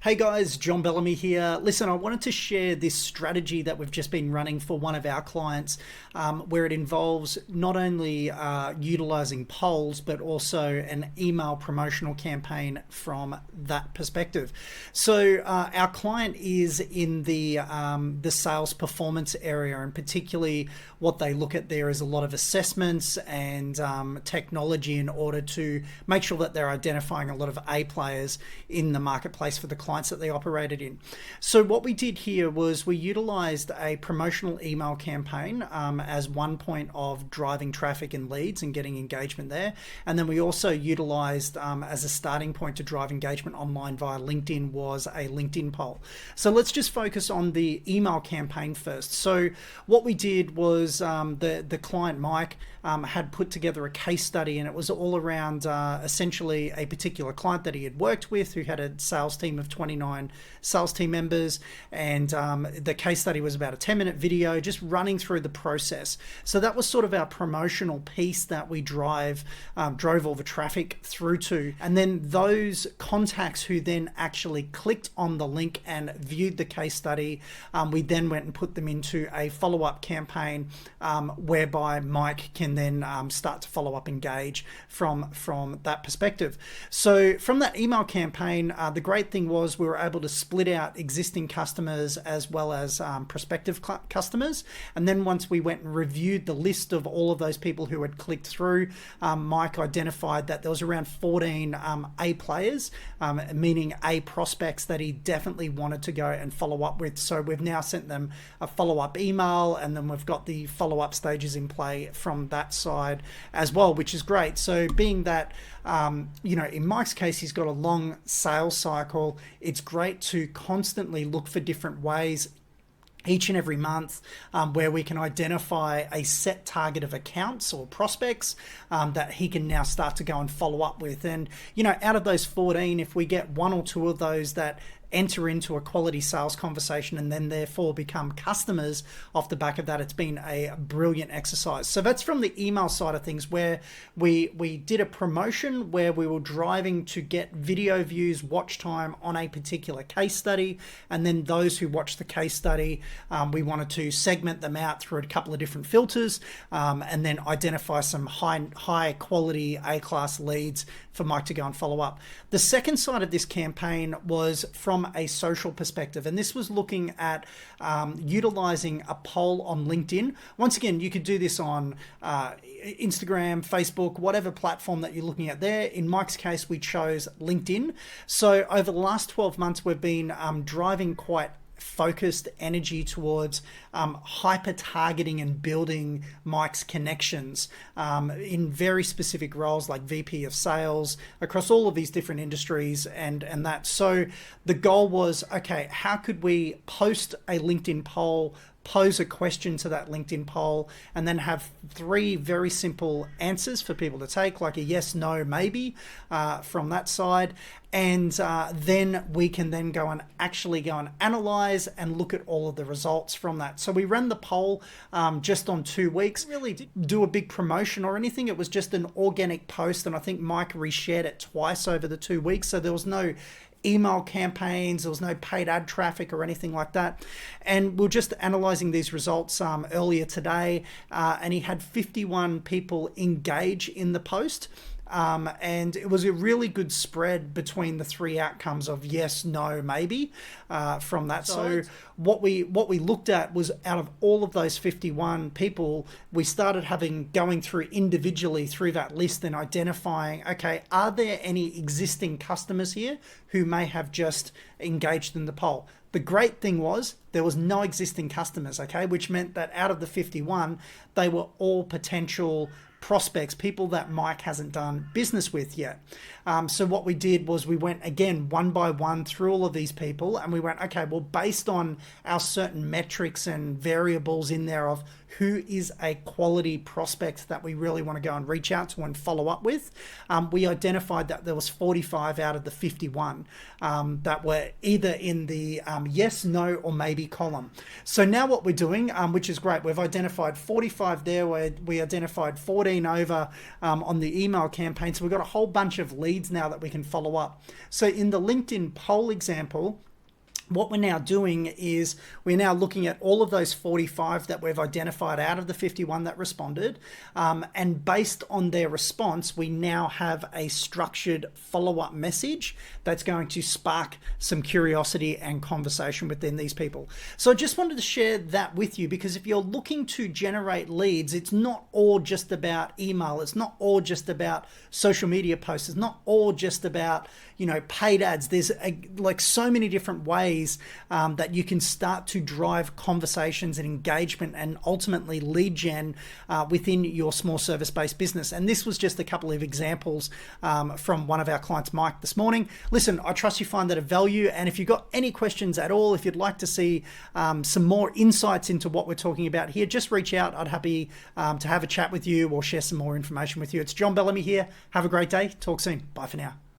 Hey guys, John Bellamy here. Listen, I wanted to share this strategy that we've just been running for one of our clients, where it involves not only utilizing polls, but also an email promotional campaign from that perspective. So our client is in the sales performance area, and particularly what they look at there is a lot of assessments and technology in order to make sure that they're identifying a lot of A players in the marketplace for the clients that they operated in. So what we did here was we utilized a promotional email campaign as one point of driving traffic and leads and getting engagement there. And then we also utilized as a starting point to drive engagement online via LinkedIn was a LinkedIn poll. So let's just focus on the email campaign first. So what we did was the client Mike had put together a case study, and it was all around essentially a particular client that he had worked with who had a sales team of 29 sales team members, and the case study was about a 10-minute video just running through the process. So that was sort of our promotional piece that we drove all the traffic through to, and then those contacts who then actually clicked on the link and viewed the case study, we then went and put them into a follow-up campaign whereby Mike can then start to follow up, engage from that perspective. So from that email campaign, the great thing was we were able to split out existing customers as well as prospective customers. And then once we went and reviewed the list of all of those people who had clicked through, Mike identified that there was around 14 A players, meaning A prospects that he definitely wanted to go and follow up with. So we've now sent them a follow-up email, and then we've got the follow-up stages in play from that side as well, which is great. So being that, in Mike's case, he's got a long sales cycle, it's great to constantly look for different ways each and every month where we can identify a set target of accounts or prospects that he can now start to go and follow up with. And, out of those 14, if we get one or two of those that enter into a quality sales conversation and then therefore become customers off the back of that, it's been a brilliant exercise. So that's from the email side of things, where we did a promotion where we were driving to get video views, watch time on a particular case study, and then those who watched the case study, we wanted to segment them out through a couple of different filters, and then identify some high quality A-class leads for Mike to go and follow up. The second side of this campaign was from a social perspective, and this was looking at utilizing a poll on LinkedIn. Once again, you could do this on Instagram, Facebook, whatever platform that you're looking at there. In Mike's case, we chose LinkedIn. So over the last 12 months, we've been driving quite focused energy towards hyper targeting and building Mike's connections in very specific roles like VP of sales across all of these different industries and that. So the goal was, okay, how could we post a LinkedIn poll, pose a question to that LinkedIn poll, and then have 3 very simple answers for people to take, like a yes, no, maybe from that side. And then we can then go and analyze and look at all of the results from that. So we ran the poll just on 2 weeks. Really didn't do a big promotion or anything. It was just an organic post, and I think Mike reshared it twice over the 2 weeks. So there was no email campaigns, there was no paid ad traffic or anything like that. And we're just analyzing these results earlier today, and he had 51 people engage in the post. And it was a really good spread between the 3 outcomes of yes, no, maybe from that. So what we looked at was, out of all of those 51 people, we started going through individually through that list and identifying, okay, are there any existing customers here who may have just engaged in the poll? The great thing was there was no existing customers, okay, which meant that out of the 51, they were all potential prospects, people that Mike hasn't done business with yet. So what we did was we went again one by one through all of these people, and we went, okay, well, based on our certain metrics and variables in there of who is a quality prospect that we really want to go and reach out to and follow up with, we identified that there was 45 out of the 51 that were either in the yes, no, or maybe column. So now what we're doing, which is great, we've identified 45 there, where we identified 14 14 over on the email campaign. So we've got a whole bunch of leads now that we can follow up. So in the LinkedIn poll example, what we're now doing is we're now looking at all of those 45 that we've identified out of the 51 that responded. And based on their response, we now have a structured follow-up message that's going to spark some curiosity and conversation within these people. So I just wanted to share that with you, because if you're looking to generate leads, it's not all just about email. It's not all just about social media posts. It's not all just about, paid ads. There's like so many different ways that you can start to drive conversations and engagement and ultimately lead gen within your small service-based business. And this was just a couple of examples from one of our clients, Mike, this morning. Listen, I trust you find that of value. And if you've got any questions at all, if you'd like to see some more insights into what we're talking about here, just reach out. I'd happy to have a chat with you or share some more information with you. It's John Bellamy here. Have a great day. Talk soon. Bye for now.